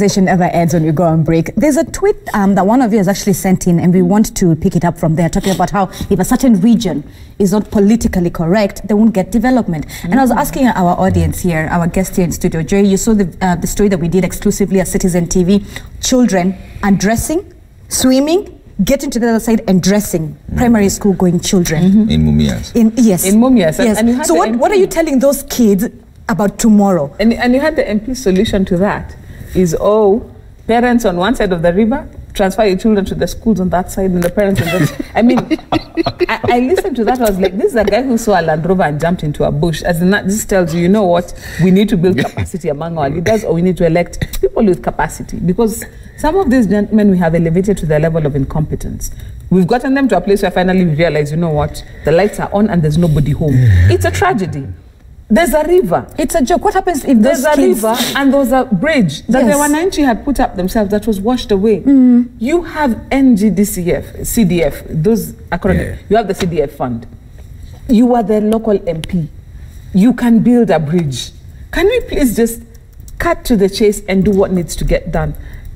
Ever ends when we go on break. There's a tweet that one of you has actually sent in, and we want to pick it up from there, talking about how if a certain region is not politically correct, they won't get development. And I was asking our audience here, our guest here in studio, Jerry, you saw the story that we did exclusively at Citizen TV. Children undressing, swimming, getting to the other side and dressing. Primary school going children. In Mumias. Yes. In Mumias. Yes. And so what are you telling those kids about tomorrow? And you had the MP solution to that. Is parents on one side of the river, transfer your children to the schools on that side, and the parents on that side. I mean, I listened to that, I was like, this is a guy who saw a Land Rover and jumped into a bush. As in that, this tells you, you know what, we need to build capacity among our leaders, or we need to elect people with capacity. Because some of these gentlemen we have elevated to the level of incompetence. We've gotten them to a place where finally we realize, you know what, the lights are on and there's nobody home. It's a tragedy. There's a river. It's a joke. What happens if there's a river and there's a bridge that the Wananchi had put up themselves that was washed away? You have NGDCF, CDF, those acronyms. You have the CDF fund. You are the local MP. You can build a bridge. Can we please just cut to the chase and do what needs to get done?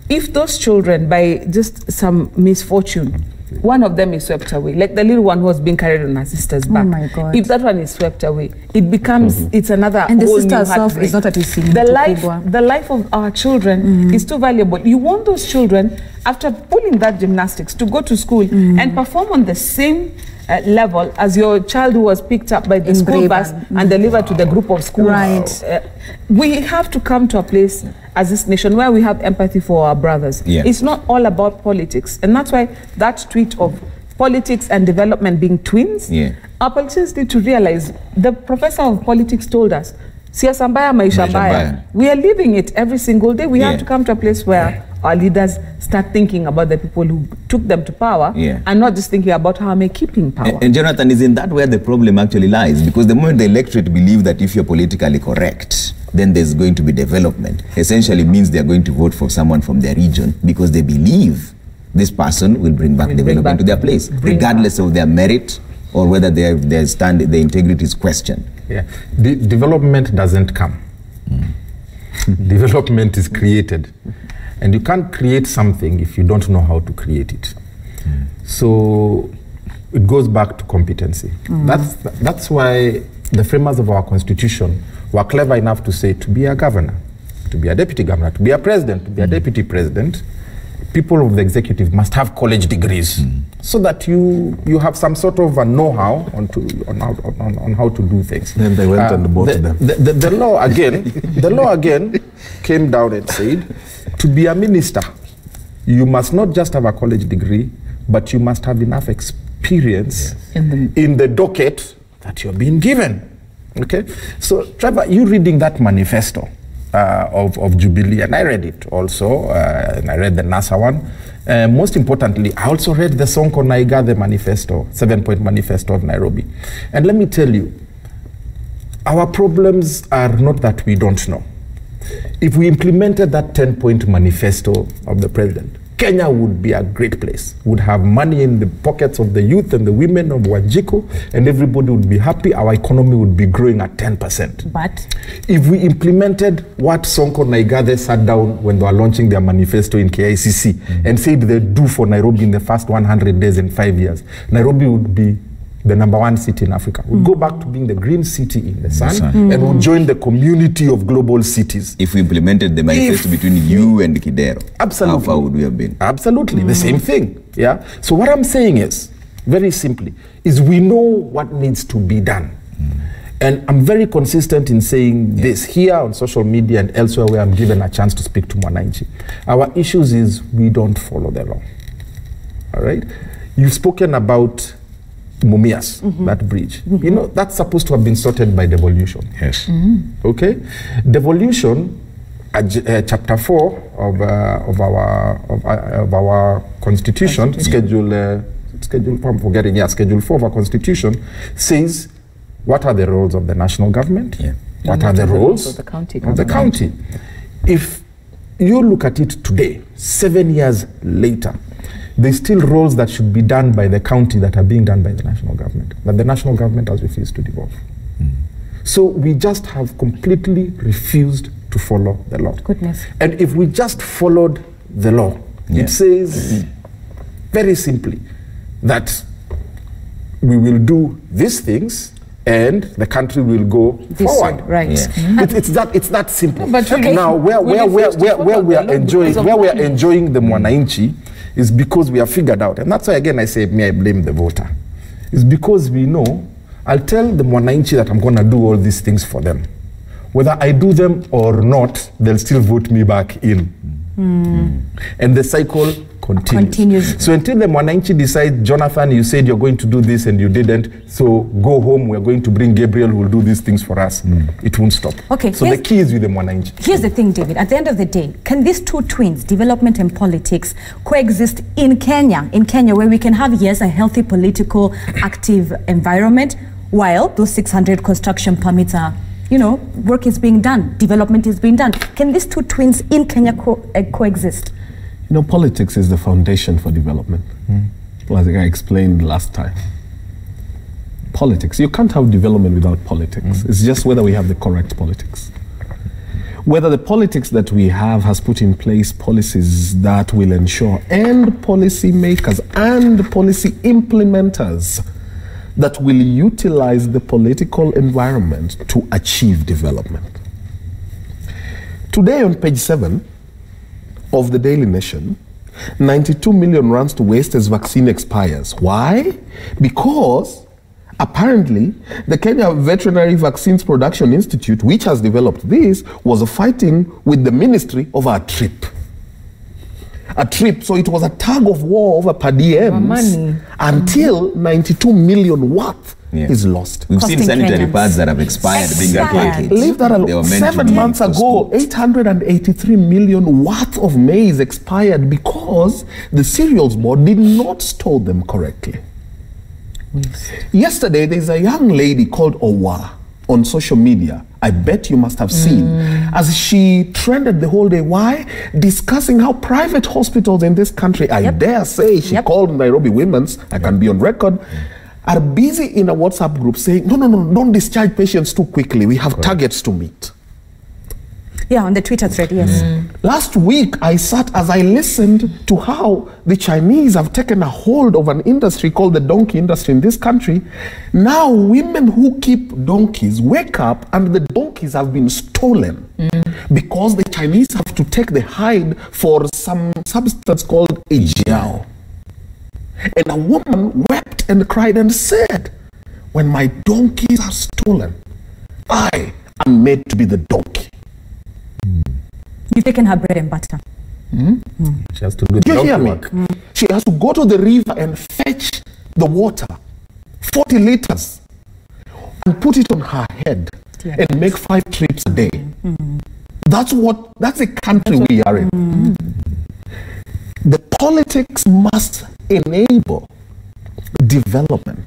If those children, by just some misfortune, one of them is swept away, like the little one who was being carried on her sister's back. Oh my God. If that one is swept away, it becomes, it's another and whole the sister new herself is not at his the life of our children is too valuable. You want those children, after pulling that gymnastics, to go to school and perform on the same level as your child who was picked up by the school bus and delivered to the group of schools. Right. We have to come to a place as this nation where we have empathy for our brothers. It's not all about politics. And that's why that tweet of politics and development being twins, our politicians need to realize, the professor of politics told us, siasa mbaya, maisha mbaya. We are living it every single day. We have to come to a place where our leaders start thinking about the people who took them to power and not just thinking about how am I keeping power. And Jonathan, isn't that where the problem actually lies? Because the moment the electorate believe that if you're politically correct, then there's going to be development, essentially means they're going to vote for someone from their region because they believe this person will bring back development to their place, regardless of their merit or whether their integrity is questioned. Development doesn't come. Development is created. And you can't create something if you don't know how to create it. So it goes back to competency. That's why the framers of our constitution were clever enough to say, to be a governor, to be a deputy governor, to be a president, to be a deputy president, people of the executive must have college degrees so that you have some sort of a know-how on how to do things. Then they went and bought them. The law again came down and said, to be a minister, you must not just have a college degree, but you must have enough experience in the docket that you're being given. Okay? So, Trevor, you reading that manifesto of Jubilee, and I read it also, and I read the NASA one. Most importantly, I also read the Sonko Naigathe manifesto, 7-point manifesto of Nairobi. And let me tell you, our problems are not that we don't know. If we implemented that 10-point manifesto of the president, Kenya would be a great place. Would have money in the pockets of the youth and the women of Wanjiku, and everybody would be happy. Our economy would be growing at 10%. But if we implemented what Sonko Naigathe sat down when they were launching their manifesto in KICC and said they do for Nairobi in the first 100 days in 5 years, Nairobi would be the #1 city in Africa. We'll go back to being the green city in the sun, and we'll join the community of global cities. If we implemented the manifesto between you and Kidero, how far would we have been? Absolutely, the same thing. Yeah. So what I'm saying is, very simply, is we know what needs to be done. And I'm very consistent in saying this here on social media and elsewhere where I'm given a chance to speak to Mwananchi. Our issues is we don't follow the law. All right? You've spoken about Mumias, that bridge. You know, that's supposed to have been sorted by devolution. Yes. Okay? Devolution, chapter 4 of our constitution, schedule 4 of our constitution, says what are the roles of the national government? What are the roles of the county? If you look at it today, 7 years later, there's still roles that should be done by the county that are being done by the national government, that the national government has refused to devolve. So we just have completely refused to follow the law. Goodness. And if we just followed the law, it says very simply that we will do these things and the country will go forward. Right. Yeah. It's that simple. But okay. Now, where we are enjoying the Mwananchi is because we have figured out, and that's why again I say, I blame the voter. It's because we know, I'll tell the Mwananchi that I'm going to do all these things for them. Whether I do them or not, they'll still vote me back in. And the cycle continues. So until the Mwananchi decides, Jonathan, you said you're going to do this and you didn't, so go home, we're going to bring Gabriel who will do these things for us. It won't stop. Okay. So the key is with the Mwananchi. Here's the thing, David. At the end of the day, can these two twins, development and politics, coexist in Kenya? In Kenya, where we can have, yes, a healthy political, active environment, while those 600 construction permits are, you know, work is being done, development is being done. Can these two twins in Kenya coexist? You know, politics is the foundation for development. Well, as I explained last time. Politics. You can't have development without politics. It's just whether we have the correct politics. Whether the politics that we have has put in place policies that will ensure, and policy makers and policy implementers that will utilize the political environment to achieve development. Today on page 7 of the Daily Nation, 92 million runs to waste as vaccine expires. Why? Because apparently the Kenya Veterinary Vaccines Production Institute, which has developed this, was fighting with the ministry over a trip. So it was a tug of war over per diems until 92 million worth is lost. We've seen sanitary pads that have expired being repackaged. Leave that alone. 7 months ago, 883 million worth of maize expired because the cereals board did not store them correctly. Yesterday, there's a young lady called Owa on social media. I bet you must have seen, as she trended the whole day. Why? Discussing how private hospitals in this country, I dare say, she called Nairobi Women's, I can be on record, are busy in a WhatsApp group saying, no, don't discharge patients too quickly. We have targets to meet. Yeah, on the Twitter thread, yes. Last week, I sat as I listened to how the Chinese have taken a hold of an industry called the donkey industry in this country. Now, women who keep donkeys wake up and the donkeys have been stolen because the Chinese have to take the hide for some substance called a jiao. And a woman wept and cried and said, when my donkeys are stolen, I am made to be the donkey. You've taken her bread and butter. She has to do the hear me? work. She has to go to the river and fetch the water, 40 liters, and put it on her head and make 5 trips a day. That's the country we are in. The politics must enable development.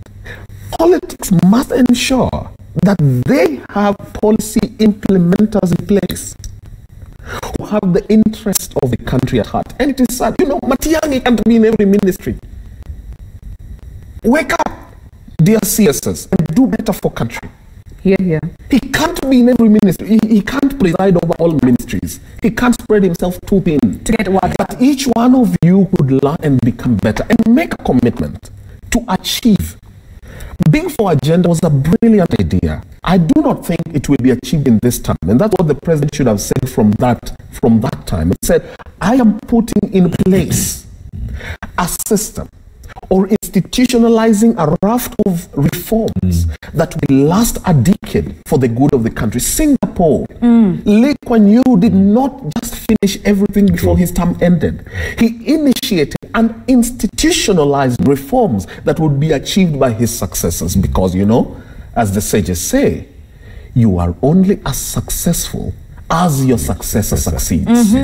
Politics must ensure that they have policy implementers in place who have the interest of the country at heart. And it is sad, you know, Matiang'i can't be in every ministry. Wake up, dear CSS, and do better for country. Here. He can't be in every ministry. He can't preside over all ministries. He can't spread himself too thin. To get what? But each one of you could learn and become better and make a commitment to achieve. Being for agenda was a brilliant idea. I do not think it will be achieved in this time. And that's what the president should have said from that time. He said, I am putting in place a system or institutionalizing a raft of reforms that will last a decade for the good of the country. Singapore, Lee Kuan Yew did not just finish everything before his term ended. He initiated and institutionalized reforms that would be achieved by his successors because, you know, as the sages say, you are only as successful as your successor succeeds.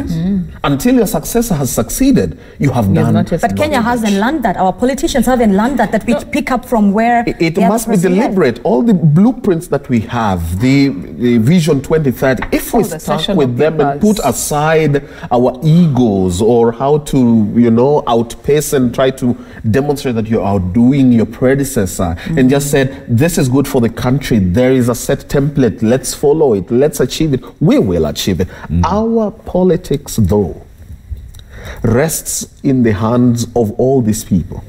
Until your successor has succeeded, you have done. But Kenya hasn't learned that. Our politicians haven't learned that we pick up from where it must be deliberate. All the blueprints that we have, the Vision 2030, if we start with them and put aside our egos or how to, you know, outpace and try to demonstrate that you're outdoing your predecessor and just said, this is good for the country, there is a set template, let's follow it, let's achieve it, we will. will achieve it. Our politics, though, rests in the hands of all these people.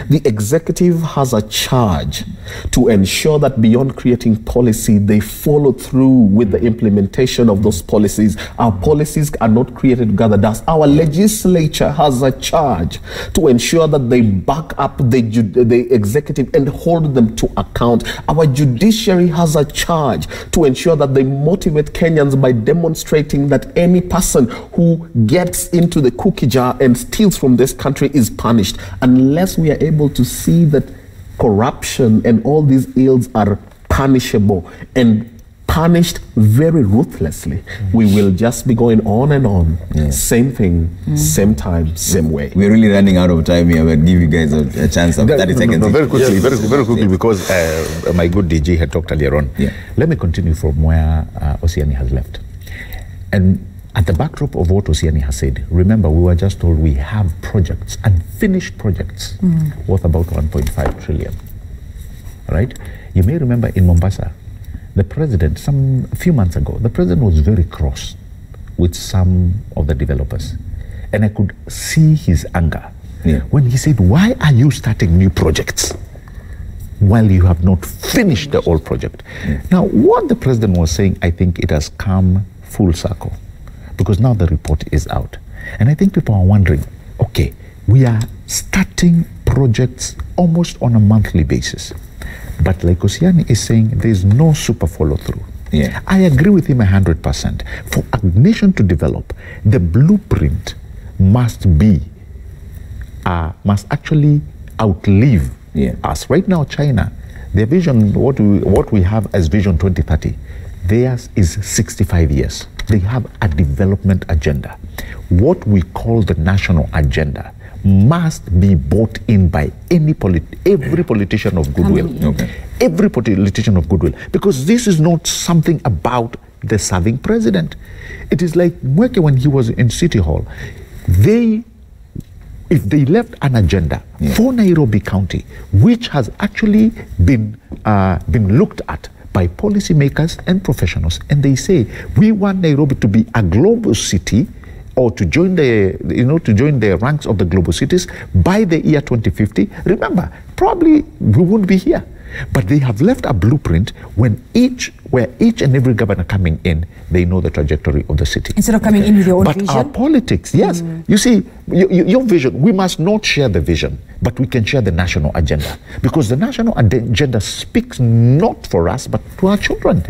The executive has a charge to ensure that beyond creating policy, they follow through with the implementation of those policies. Our policies are not created to gather dust. Our legislature has a charge to ensure that they back up the executive and hold them to account. Our judiciary has a charge to ensure that they motivate Kenyans by demonstrating that any person who gets into the cookie jar and steals from this country is punished. Unless we are able to see that corruption and all these ills are punishable and punished very ruthlessly, we will just be going on and on. Same thing, same time, same way. We're really running out of time here. We'll give you guys a chance of 30 seconds. Very quickly, because my good DG had talked earlier on. Let me continue from where Osiani has left. And at the backdrop of what Osiani has said, remember, we were just told we have projects, unfinished projects, worth about 1.5 trillion. Right? You may remember in Mombasa, the president, a few months ago, the president was very cross with some of the developers. And I could see his anger when he said, why are you starting new projects while you have not finished the old project? Now, what the president was saying, I think it has come full circle, because now the report is out. And I think people are wondering, okay, we are starting projects almost on a monthly basis. But like Osiani is saying, there's no super follow-through. I agree with him 100%. For a nation to develop, the blueprint must actually outlive us. Right now, China, their vision, what we have as Vision 2030, theirs is 65 years. They have a development agenda. What we call the national agenda must be bought in by every politician of goodwill. Every politician of goodwill. Because this is not something about the serving president. It is like Mweke when he was in City Hall. If they left an agenda for Nairobi County, which has actually been looked at by policymakers and professionals, and they say we want Nairobi to be a global city, or to join the ranks of the global cities by the year 2050. Remember, probably we won't be here, but they have left a blueprint where each and every governor coming in, they know the trajectory of the city. Instead of coming in with your own vision? But our politics, yes. You see, your vision, we must not share the vision, but we can share the national agenda. Because the national agenda speaks not for us, but to our children.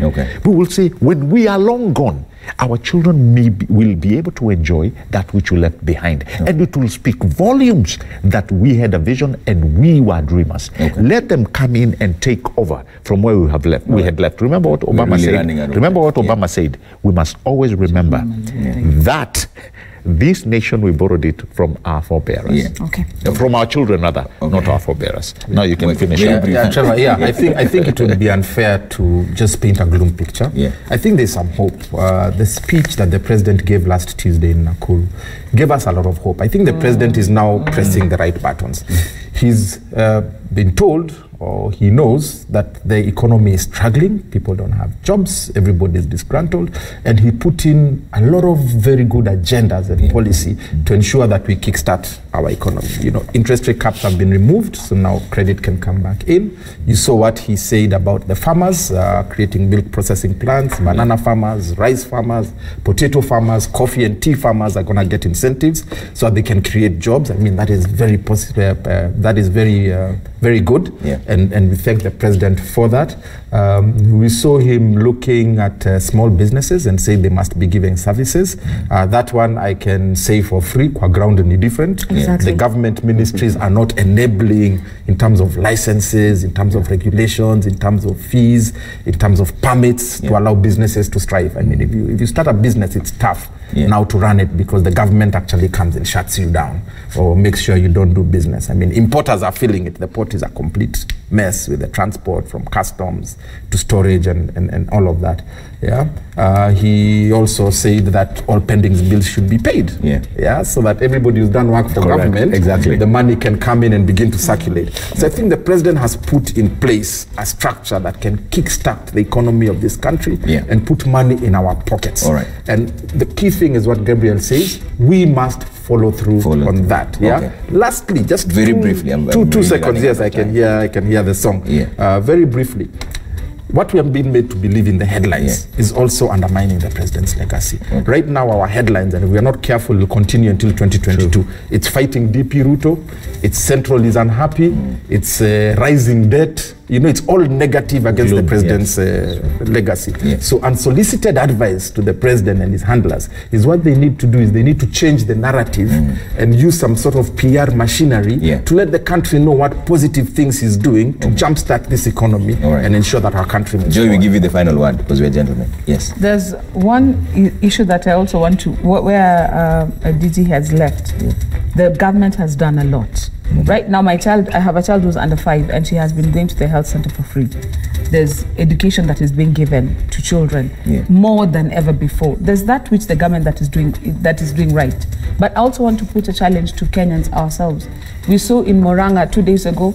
We will say, when we are long gone, our children will be able to enjoy that which we left behind. And it will speak volumes that we had a vision and we were dreamers. Let them come in and take over from where we had left. Remember what Obama said? We must always remember that this nation, we borrowed it from our forebearers. From our children, rather, not our forebearers. Now you can finish. Trevor, I think it would be unfair to just paint a gloom picture. I think there's some hope. The speech that the president gave last Tuesday in Nakuru gave us a lot of hope. I think the president is now pressing the right buttons. He's been told, or he knows, that the economy is struggling. People don't have jobs. Everybody is disgruntled. And he put in a lot of very good agendas and policy to ensure that we kickstart our economy. You know, interest rate caps have been removed, so now credit can come back in. You saw what he said about the farmers, creating milk processing plants, banana farmers, rice farmers, potato farmers, coffee and tea farmers are going to get incentives so they can create jobs. I mean, that is very positive. That is very good. And we thank the president for that. We saw him looking at small businesses and say they must be giving services. That one I can say for free, qua ground and different. The government ministries are not enabling in terms of licenses, in terms of regulations, in terms of fees, in terms of permits to allow businesses to strive. I mean, if you start a business, it's tough now to run it because the government actually comes and shuts you down or makes sure you don't do business. I mean, importers are feeling it. The port is a complete mess with the transport from customs to storage and all of that. Yeah. He also said that all pending bills should be paid. Yeah. So that everybody who's done work for government, the money can come in and begin to circulate. So I think the president has put in place a structure that can kickstart the economy of this country and put money in our pockets. All right. And the key thing is what Gabriel says, we must follow through on that. Yeah. Okay. Lastly, just very briefly, two seconds. Yes, I can hear the song. Very briefly. What we have been made to believe in the headlines is also undermining the president's legacy. Right now, our headlines, and if we are not careful, will continue until 2022. It's fighting DP Ruto, it's Central is unhappy, it's rising debt. You know, it's all negative against the president's legacy. So unsolicited advice to the president and his handlers is what they need to do is they need to change the narrative and use some sort of PR machinery to let the country know what positive things he's doing to jumpstart this economy and ensure that our country moves Joy, forward. we give you the final word because we're gentlemen. Yes. There's one issue that I also want to, where DG has left. The government has done a lot. Right now, I have a child who's under 5 and she has been going to the health center for free. There's education that is being given to children more than ever before. There's that which the government that is doing right. But I also want to put a challenge to Kenyans ourselves. We saw in Moranga 2 days ago,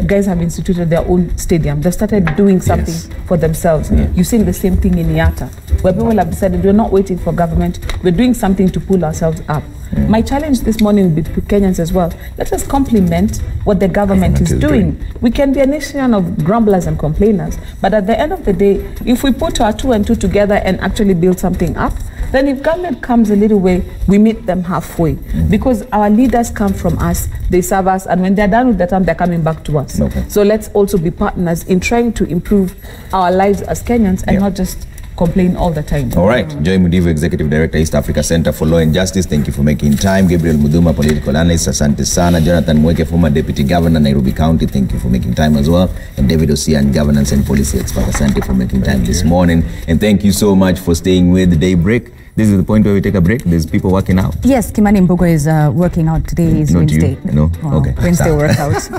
guys have instituted their own stadium. They've started doing something for themselves. You've seen the same thing in Yatta, where people have decided we're not waiting for government, we're doing something to pull ourselves up. My challenge this morning will be to Kenyans as well. Let us compliment what the government is doing. We can be a nation of grumblers and complainers, but at the end of the day, if we put our 2 and 2 together and actually build something up, then if government comes a little way, we meet them halfway. Because our leaders come from us, they serve us, and when they're done with their time, they're coming back to us. So let's also be partners in trying to improve our lives as Kenyans and not just complain all the time. All right. Joy Mudivu, Executive Director, East Africa Center for Law and Justice. Thank you for making time. Gabriel Muduma, Political Analyst. Asante sana. Jonathan Mweke, former Deputy Governor, Nairobi County. Thank you for making time as well. And David Osian, Governance and Policy Expert. Asante for making time this morning. And thank you so much for staying with Daybreak. This is the point where we take a break. There's people working out. Yes, Kimani Mbogo is working out today. Is Not Wednesday. you? No? Well, Okay. Wednesday workout.